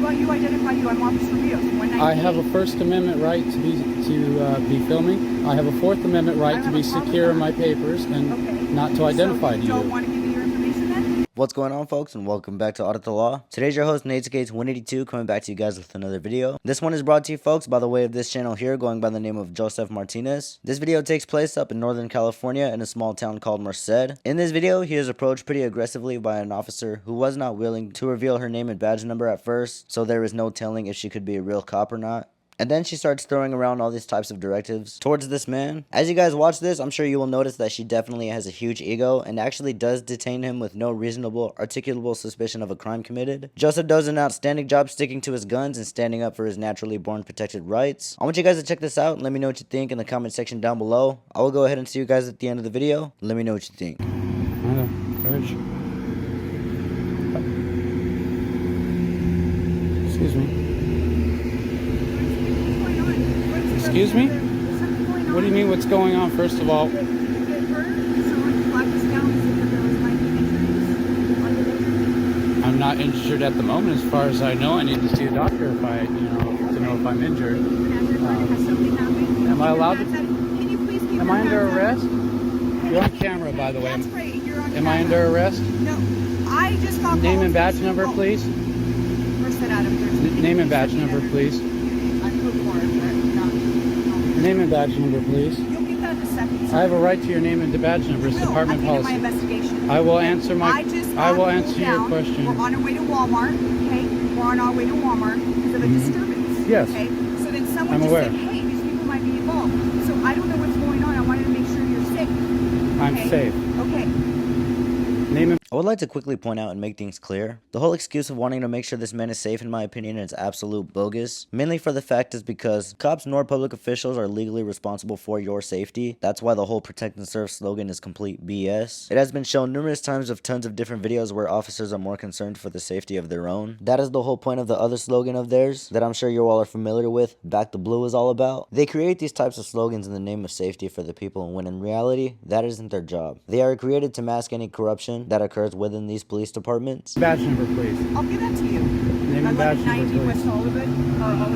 about you identify you? I'm Officer Rios, 198. I have a First Amendment right to be filming. I have a Fourth Amendment right to be secure in my papers and not to identify so to you. Don't want to give me your information then? What's going on, folks, and welcome back to Audit the Law. Today's your host, Nate Gates 182, coming back to you guys with another video. This one is brought to you, folks, by the way of this channel here, going by the name of Joseph Martinez. This video takes place up in Northern California in a small town called Merced. In this video, he is approached pretty aggressively by an officer who was not willing to reveal her name and badge number at first, so there is no telling if she could be a real cop or not. And then she starts throwing around all these types of directives towards this man. As you guys watch this, I'm sure you will notice that she definitely has a huge ego and actually does detain him with no reasonable, articulable suspicion of a crime committed. Joseph does an outstanding job sticking to his guns and standing up for his naturally born protected rights. I want you guys to check this out and let me know what you think in the comment section down below. I will go ahead and see you guys at the end of the video. Let me know what you think. Excuse me. Excuse me? What do you mean what's going on? First of all, I'm not injured at the moment. As far as I know, I need to see a doctor if I, to know if I'm injured. Am I allowed to? Am I under arrest? You're on camera, by the way. Am I under arrest? No, I just got name and badge number, please. Name and badge number, please. Name and badge number, please. You'll get that in a second. I have a right to your name and badge number. It's department policy. My investigation. I will answer your question. We're on our way to Walmart. Okay, we're on our way to Walmart because of a disturbance. Yes. Okay. So then someone just said, "Hey, these people might be involved." So I don't know what's going on. I wanted to make sure you're safe. I'm safe. Okay. Name and I would like to quickly point out and make things clear. The whole excuse of wanting to make sure this man is safe, in my opinion, is absolute bogus. Mainly for the fact is because cops nor public officials are legally responsible for your safety. That's why the whole protect and serve slogan is complete BS. It has been shown numerous times with tons of different videos where officers are more concerned for the safety of their own. That is the whole point of the other slogan of theirs that I'm sure you all are familiar with, Back the Blue is all about. They create these types of slogans in the name of safety for the people, when in reality, that isn't their job. They are created to mask any corruption that occurs within these police departments. badge number, please. I'll give that to you. Name and badge number, please. West Hollywood.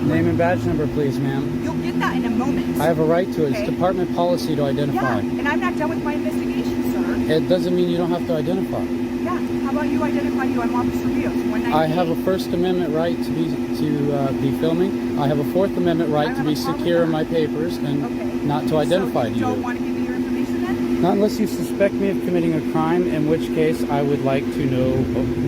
Name and badge number, please, ma'am. You'll get that in a moment. I have a right to it. It's department policy to identify. Yeah, and I'm not done with my investigation, sir. It doesn't mean you don't have to identify. Yeah, how about you identify you? I'm Officer Rios, 198. I have a First Amendment right to be filming. I have a Fourth Amendment right to be secure in my papers and not to identify to you. Don't want to give me your information then? Not unless you suspect me of committing a crime, in which case I would like to know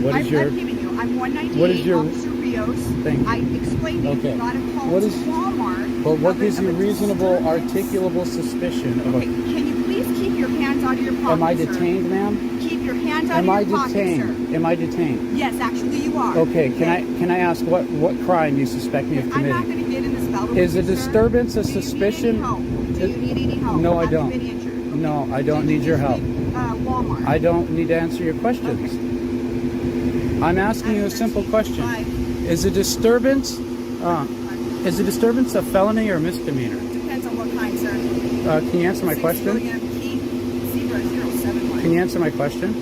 what is your... I'm giving you. I'm 198, what is your... Officer Rios. Thank you. I explained to you not to call what to is, Walmart. But what gives you reasonable, articulable suspicion of okay, can you please keep your hands out of your pocket, Am I detained, ma'am? Keep your hands out of your pocket, sir. Am I detained? Yes, actually you are. Okay, can I ask what crime you suspect me of committing? I'm not going to get in this battle. Is a disturbance a suspicion? Do you need any help? No, I don't. Have you been injured? No, I don't need your help. Walmart. I don't need to answer your questions. Okay. I'm asking you a simple question. Is a disturbance a felony or a misdemeanor? Depends on what kind, sir. Can you answer my question? Can you answer my question?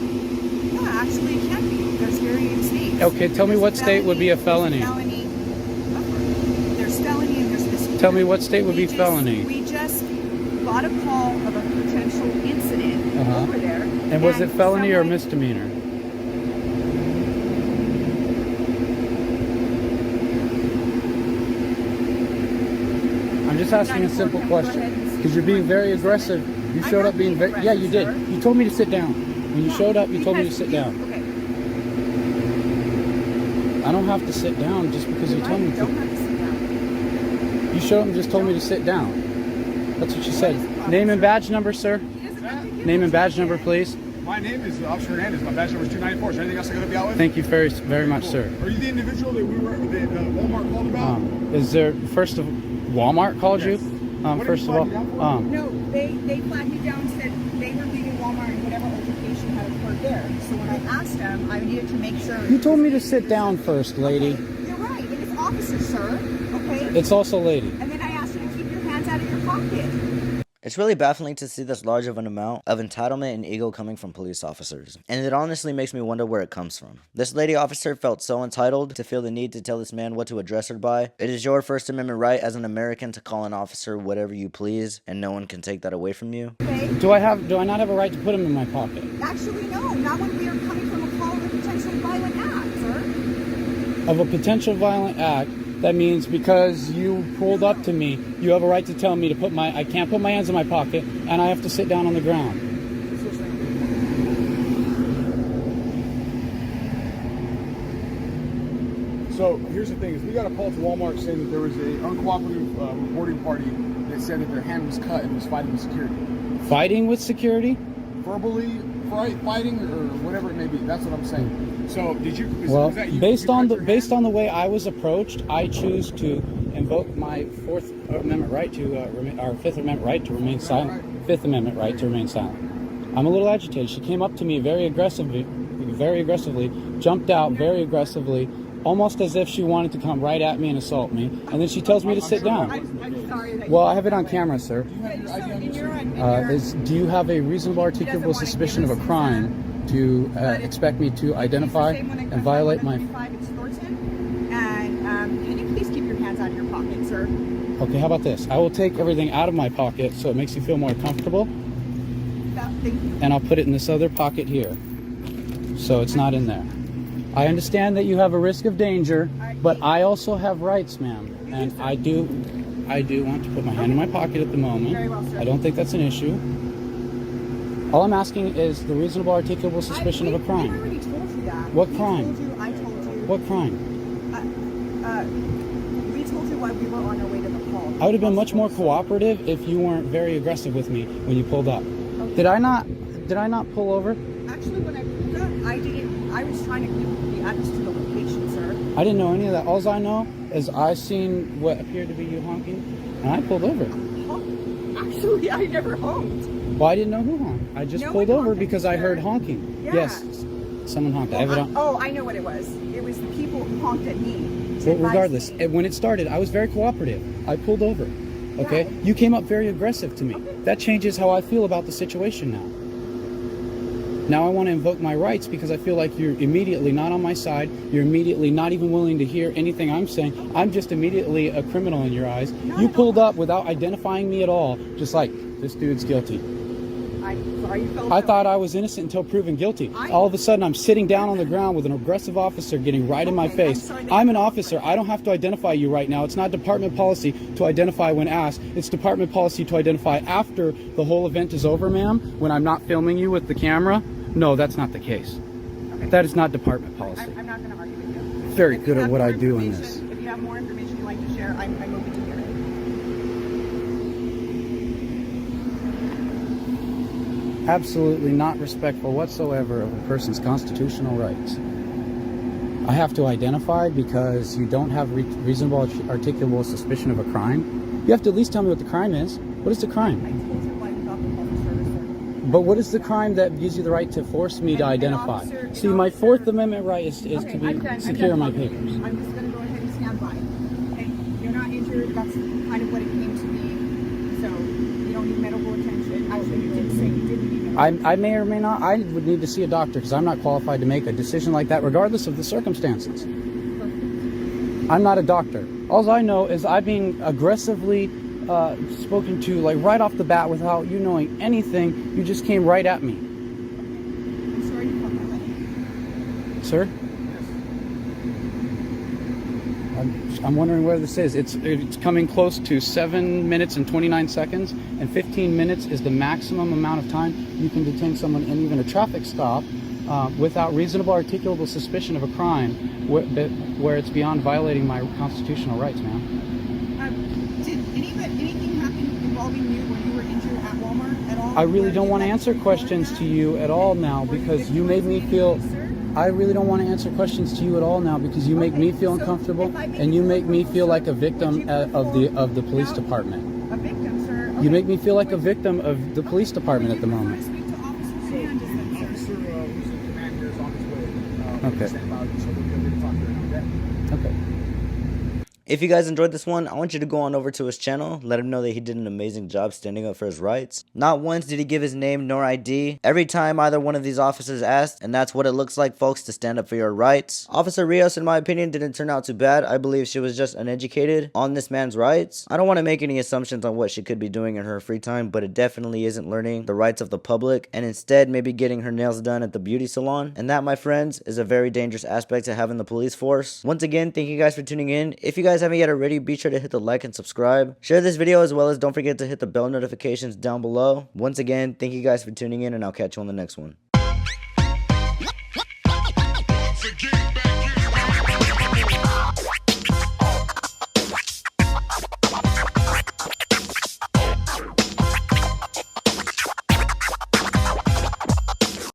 Yeah, actually it can be. There's varying states. Okay, tell me what state would be a felony. There's felony and there's misdemeanor. Tell me what state would be felony. We just got a call of a potential incident over there. And was it felony or misdemeanor? I'm just asking a simple question because you're being very aggressive. You showed up being very... Yeah, you did. You told me to sit down. When you showed up, you told me to sit down. Okay. I don't have to sit down just because you told me to. You showed up and just told me to sit down. That's what you said. Name and badge number, sir. Name and badge number, please. My name is Officer Hernandez. My badge number is 294. Is there anything else I got to be out with? Thank you very much, sir. Are you the individual that Walmart called about? Is there Walmart called you? First of all, no, they flagged me down and said they were leaving Walmart and whatever altercation had occurred there. So when I asked them, I needed to make sure. You told me to sit down first, lady. Okay, you're right. It is officer, sir. Okay. It's also lady. And then I asked you to keep your hands out of your pocket. It's really baffling to see this large of an amount of entitlement and ego coming from police officers, and it honestly makes me wonder where it comes from. This lady officer felt so entitled to feel the need to tell this man what to address her by. It is your First Amendment right as an American to call an officer whatever you please, and no one can take that away from you. Okay? Do I not have a right to put him in my pocket? Actually, no. Not when we are coming from a call of a potentially violent act, sir. Of a potential violent act, that means because you pulled up to me, you have a right to tell me to I can't put my hands in my pocket, and I have to sit down on the ground. So here's the thing: is we got a call to Walmart saying that there was a uncooperative reporting party that said that their hand was cut and was fighting with security. Fighting with security? Verbally fighting or whatever it may be. That's what I'm saying. So did you? Well, was that you, based on the way I was approached, I choose to invoke my Fourth Amendment right to our Fifth Amendment right to remain silent. Fifth Amendment right to remain silent. I'm a little agitated. She came up to me very aggressively, jumped out very aggressively, almost as if she wanted to come right at me and assault me. And then she tells me to sit down. I'm sorry that Well, I have it on camera, sir. do Do you have a reasonable articulable suspicion of a crime to expect me to identify and violate my... And can you please keep your hands out of your pocket, sir? Okay, how about this? I will take everything out of my pocket so it makes you feel more comfortable. Thank you. And I'll put it in this other pocket here, so it's not in there. I understand that you have a risk of danger, but I also have rights, ma'am. And I do want to put my hand in my pocket at the moment. Very well, sir. I don't think that's an issue. All I'm asking is the reasonable articulable suspicion of a I crime. already told you that. What crime? I told you. What crime? We told you why we were on our way to the call. I would have been much more cooperative if you weren't very aggressive with me when you pulled up. Okay. Did I not pull over? Actually, when I pulled up, I was trying to give the address to the location, sir. I didn't know any of that. All I know is I seen what appeared to be you honking, and I pulled over. Actually, I never honked. Well, I didn't know who honked. I just No pulled one over honked, because I sir. heard honking. Yeah. Yes, someone honked. I have it on. I know what it was. It was the people who honked at me. Well, regardless, when it started, I was very cooperative. I pulled over. Okay? Yeah. You came up very aggressive to me. Okay. That changes how I feel about the situation now. Now I want to invoke my rights because I feel like you're immediately not on my side. You're immediately not even willing to hear anything I'm saying. I'm just immediately a criminal in your eyes. You pulled up without identifying me at all, just like, this dude's guilty. I'm sorry you felt I that thought way. I was innocent until proven guilty. All of a sudden, I'm sitting down on the ground with an aggressive officer getting right in my Okay, face. I'm sorry that I'm you an felt officer. I don't have to identify you right now. It's not department policy to identify when asked. It's department policy to identify after the whole event is over, ma'am, when I'm not filming you with the camera. No, that's not the case. Okay. That is not department policy. I'm not going to argue with you. Very If you good at have what I more do in information- this. If you have more information you'd like to share, I'm open to hear it. Absolutely not respectful whatsoever of a person's constitutional rights. I have to identify because you don't have reasonable articulable suspicion of a crime. You have to at least tell me what the crime is. What is the I crime? told you why you got the public service, sir. But what is the crime that gives you the right to force me to identify? See, my Fourth Amendment right is to Okay, be I'm done. secure in my I'm done papers. talking. I'm just going to go ahead and stand by. Okay? You're not injured. That's kind of what it came to be. So you don't need medical attention. Actually, you did say you didn't need medical I may or may not. I would need to see a doctor because I'm not qualified to make a decision like that, regardless of the circumstances. I'm not a doctor. All I know is I'm being aggressively spoken to, like right off the bat, without you knowing anything. You just came right at me, I'm sorry you felt that way. sir. I'm wondering where this is. It's coming close to 7 minutes and 29 seconds, and 15 minutes is the maximum amount of time you can detain someone in even a traffic stop without reasonable articulable suspicion of a crime where it's beyond violating my constitutional rights, ma'am. Did anything happen involving you when you were injured at Walmart at all? I really don't want to answer questions to you at all now because you made me feel... I really don't want to answer questions to you at all now because you make me feel uncomfortable and you make me feel like a victim of the police department. A victim, sir. You make me feel like a victim of the police department at the moment. Officer who's in command here is on his way. Okay. Stand by, so we'll be able to talk to him, okay? Okay. If you guys enjoyed this one, I want you to go on over to his channel, let him know that he did an amazing job standing up for his rights. Not once did he give his name nor ID. Every time either one of these officers asked, and that's what it looks like, folks, to stand up for your rights. Officer Rios, in my opinion, didn't turn out too bad. I believe she was just uneducated on this man's rights. I don't want to make any assumptions on what she could be doing in her free time, but it definitely isn't learning the rights of the public, and instead maybe getting her nails done at the beauty salon. And that, my friends, is a very dangerous aspect to have in the police force. Once again, thank you guys for tuning in. If you guys haven't yet already, be sure to hit the like and subscribe. Share this video, as well as don't forget to hit the bell notifications down below. Once again, thank you guys for tuning in, and I'll catch you on the next one.